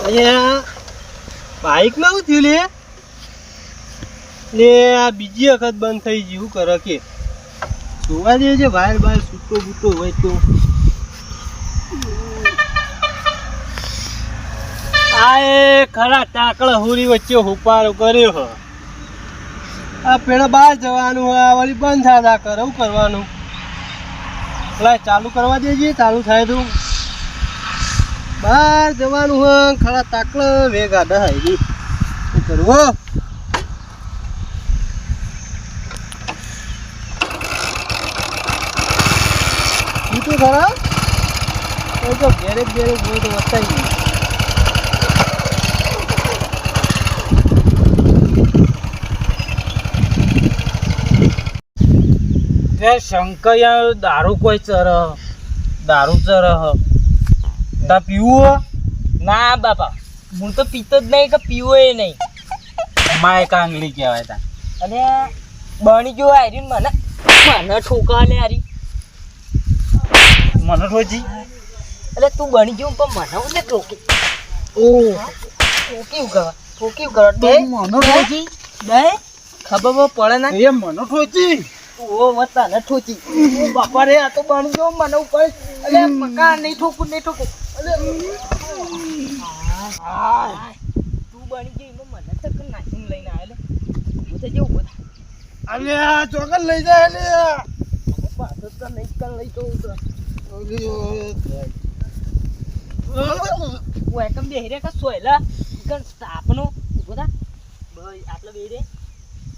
અહીંયા બાઇકમાં શું થયું લે આ બીજી વખત બંધ થઈ ગયું કરે કે જોવા દે છે બહાર બહાર સૂતો બૂતો હોય તો આ એ ખરા ટાકડા હોરી વચ્ચે હોપારો કર્યો હ આ પેલા બહાર જવાનું હોય વળી બંધ થતા કરે શું કરવાનું પેલા ચાલુ કરવા દેજે ચાલુ થાય તો બહાર જવાનું હોય ખરા તાકડા વેગા દહાઈ શું કરવું તો ખરા તો ગેરેજ બહુ તો વતાઈ ગયું શંકર દારૂ કોઈ દારૂ તા પીવું ના બાપા હું તો પીતો જ નહીં કે પીવો એ નહીં માય કાંગલી કહેવાય તા અને બની ગયો આરી મને ઠોકા લે આરી મને ઠોજી એટલે તું બની ગયું પણ મને હું ને ઠોકી ઠોકી કરો બે મને ઠોજી બે ખબર પડે ના એ મને ઠોજી ઓ મતા ન ઠોચી ઓ બાપા રે આ તો બની ગયો મને ઉપર અલે પકા નહીં ઠોકું અલે તું બની ગઈ મને તક નાખીને લઈને આલે હું તો જેવું બધા અલે આ ચોકન લઈ જાય અલે પાછો તો નહીં કન લઈ તો ઓ એકમ બેહરે કા સોયલા કન સ્થાપનો બધા ભાઈ આટલા બેહરે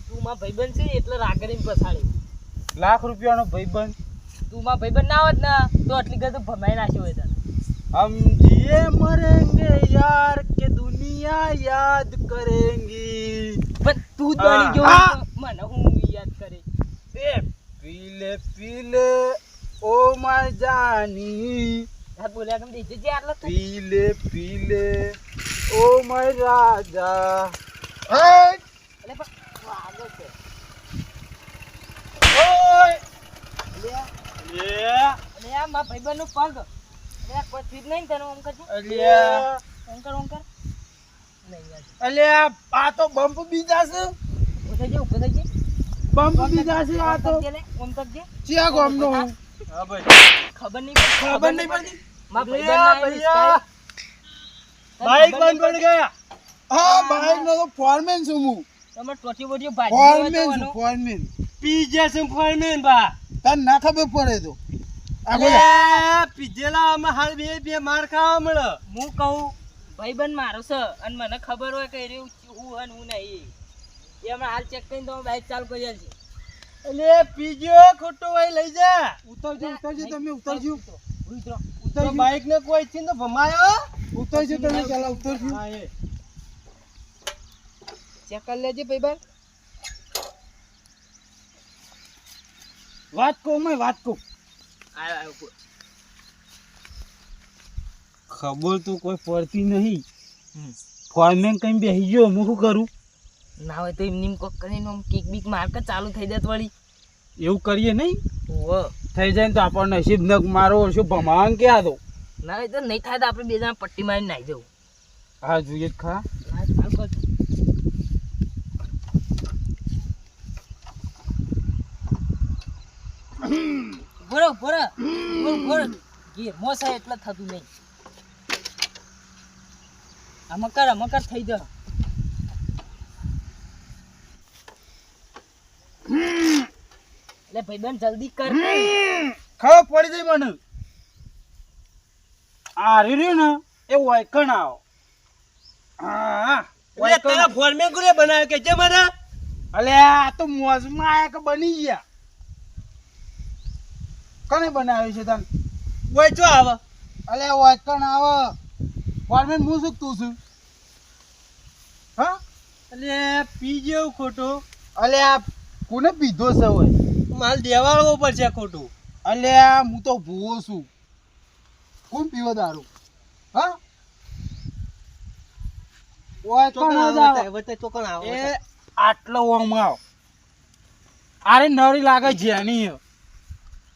તું માં ભાઈબંધ છે એટલે રાગડીને પછાડે લાખ રૂપિયાનો ભાઈબંધ તું માં ભાઈબંધ ના હોત ને તો આટલી ગદ ભમાઈ નાખ્યો હોય તને हम जिए मरेंगे यार के दुनिया याद करेंगी પણ તું જ બની ગયો મને હું યાદ કરે એ પીલે ઓ માર જાની આ બોલ્યા કેમ દેજે જે આટલા પીલે ઓ માર રાજા અલે પણ વાગો છે ઓય લે આ મા ભાઈબંધનો પગ અલે કોઈ ચીજ નહીં તને ઓમ કરજે અલે ઓમ કર નહીં યાર અલે આ તો બમ્પ બીજા છે ઉઠે જે બમ્પ બીજા છે આ તો ઓમ કરજે ચિયા ગોમનો હા ભાઈ ખબર નહીં પડતી મા ભાઈબંધ ભૈયા બાઈક બંધ પડી ગયા હા બાઈક નો તો ફોરમેન છું હું તમે ટોટી બોટી ભાજી ફોરમેન પીજે છે ફોરમેન બા તને ના ખબર પડે તો પીજેલા અમે હાલ બે માર ખાવા મળે હું કહું ભાઈબંધ મારો છે અને મને ખબર હોય કે હું અને હું નહીં એ હમણાં હાલ ચેક કરીને તો બાઈક ચાલુ કરી છે એટલે પીજો ખોટો હોય લઈ જા ઉતરજો તમે ઉતરજો બાઈક ને કોઈ છે તો ભમાયો ઉતરજો તમે ચાલો ઉતરજો ચેક કરી લેજે ભાઈબંધ વાત કહું ખબર તો કોઈ પડતી નહીં ફોરમેન કઈ બેસી ગયો હું શું કરું ના હોય તો એમની કોક કરીને કેક બીક મારકા ચાલુ થઈ જાય વળી એવું કરીએ નહીં થઈ જાય તો આપણને નસીબ નક મારો શું ભમાન કે આ તો ના હોય તો નહીં થાય તો આપણે બે જણા પટ્ટી મારીને નાઈ જવું હા જોઈએ ખા ચાલ કર બોરો ગીર મોસા એટલે થતું નહીં આ મકર થઈ જા એટલે ભાઈબંધ જલ્દી કર ખબર પડી જાય મને આ રહ્યું ને એ વાયકણ આવો હા તારા ફોરમેન કોને બનાવ્યો કે જે મને અલે આ તો મોજમાં આયા કે બની ગયા કને બનાવ્યું છે તને ઓય જો આવે અલે ઓય કણ આવે ફોરમેન હું શું તું છું હા અલે પી જેવું ખોટો અલે આ કોને પીધો છે ઓય માલ દેવાળવો પડશે ખોટું અલે હું તો ભૂવો છું કોણ પીવો દારૂ હા ઓય કણ આવે તો કણ આવે એ આટલો ઓમ આવ આરે નરી લાગે જેની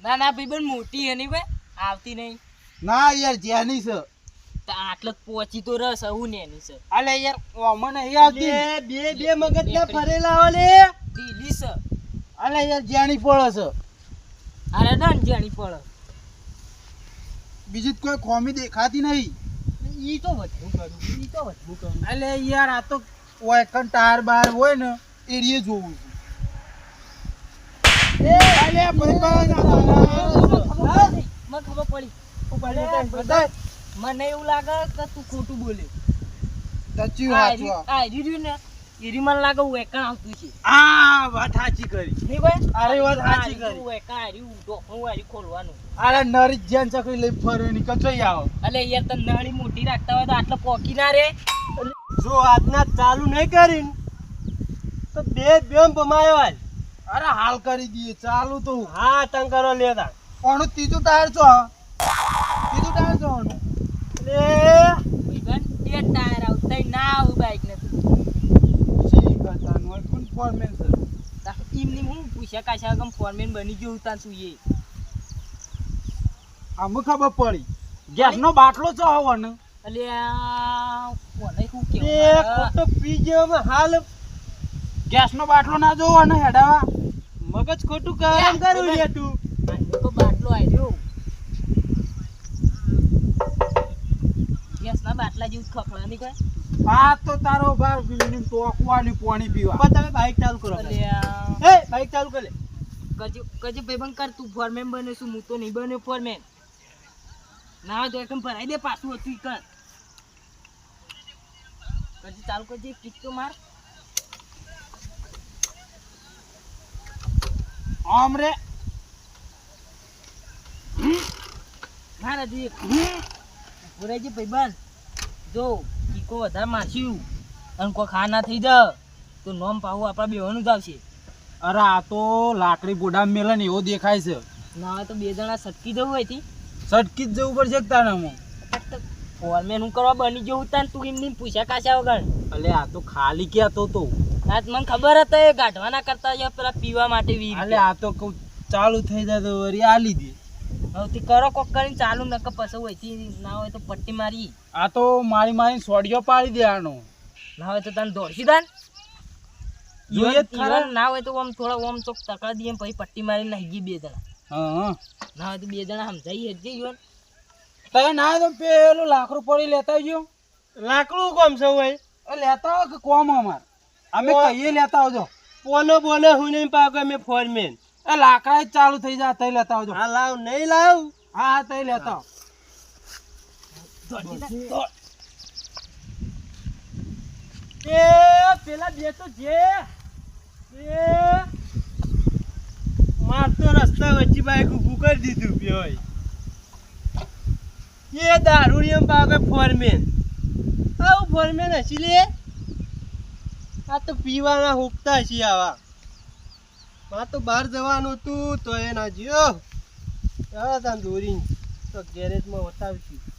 ના ભાઈબંધ મોટી એની ભાઈ આવતી નહીં ના યાર જેની છે તો આટલો પહોંચી તો રસ હું ને એની છે અલે યાર ઓમાં નહીં આવતી બે મગજ ના ફરેલા હો લે ઢીલી છે અલે યાર જાણી પડે છે અરે ના જાણી પડે બીજી કોઈ ખોમી દેખાતી નહીં ઈ તો વધવું કરું અલે યાર આ તો ઓયકન ટાયર બાર હોય ને એરિયે જોવું છે અલે ભાઈ મને ખબર પડી મને એવું લાગે કે તું ખોટું બોલે તચી વાંચવા આ રીડ્યું ને એરી મને લાગે હું એકણ આવતું છે આ વાત સાચી કરી નહીં ભાઈ અરે વાત સાચી કરી હું એકણ હાર્યું હું હારી ખોલવાનું અરે નરી જેન ચકરી લઈ ફરે ની કચોઈ આવો અલે યાર તને નળી મોટી રાખતા હોય તો આટલો પોકી ના રે જો આજના ચાલુ નહીં કરીને તો બેમ પમાયો આજ અરે હાલ કરી દઈએ ચાલુ તો હા તંગ કરો લેતા કોનું ત્રીજું ટાયર છો ત્રીજું ટાયર છો લે ભાઈબંધ બે ટાયર આવતા ના આવું બાઈક ને સી કરતાનું હોય કોણ ફોરમેન છે એમની હું પૂછ્યા કાશા ગમ ફોરમેન બની ગયો ઉતાર છું એ આમ ખબર પડી ગેસ નો બાટલો છો હોવો ને અલે કોને શું એ કેવું ખોટો પી ગયો હાલ ગેસ નો બાટલો ના જોવો ને હેડાવા મગજ ખોટું કામ કરું લે તું તો બાટલો આવ્યો ગેસ ના બાટલા જેવું ખખડા નહીં કોઈ આ તો તારો બાર બિલ્ડિંગ ટોકવાની પાણી પીવા પણ તમે બાઈક ચાલુ કરો અલે એ બાઈક ચાલુ કરે કજે ભાઈબંધ કર તું ફોરમેન બને છું હું તો નહીં બન્યો ફોરમેન ના હોય તો એકમ ભરાઈ દે પાછું હતું કર કજે ચાલુ કરજે કિક તો માર આમ રે મારા દી ભરાઈ જે ભાઈબંધ જો કીકો વધારે મારશું અને કોઈ ખા ના થઈ જા તો નોમ પાવું આપણા બેવાનું જ આવશે અરે આ તો લાકડી બોડા મેલે ને એવો દેખાય છે ના હોય તો બે જણા સટકી જવું હોય થી સટકી જ જવું પડશે તારે હું ફોરમેન હું કરવા બની જવું તા તું એમની પૂછ્યા કાશા વગર અલે આ તો ખાલી ક્યાં તો આજ મને ખબર હતા એ ગાઢવાના કરતા જો પેલા પીવા માટે વીર અલે આ તો કહું ચાલુ થઈ જાય તો વળી આલી દે હવે કરો કોક કરીને ચાલુ નક પછી હોયથી ના હોય તો પટ્ટી મારી આ તો મારી સોડિયો પાડી દે આનો ના હોય તો તને દોડશી દાન જોઈએ જ ખરા. ના હોય તો આમ થોડા ઓમ ચોક તકડા દઈએ પછી પટ્ટી મારી નાખી ગઈ બે જણા હા ના હોય તો બે જણા સમજાઈ હજી ગયો તને ના તો પેલું લાકડું પડી લેતા આવજો લાકડું કોમ છે ભાઈ લેતા આવો કે કોમ અમાર અમે કહીએ લેતા આવજો બોને હું નહીં પાકો મેં ફોરમેન એ લાકડા જ ચાલુ થઈ જાય તઈ લેતા આવજો હા લાવ નહીં લાવ હા તઈ લેતા આવો. એ પેલા બે તો જે એ મારતો રસ્તા વચ્ચે બાઈક ઊભું કરી દીધું ભાઈ એ દારૂડિયમ પાકે ફોરમેન આવું ફોરમેન હસી લે આ તો પીવાના હુકતા હસી આવા માં તો બહાર જવાનું હતું તો એ ના જ્યો દોરી તો ગેરેજમાં વટાવશું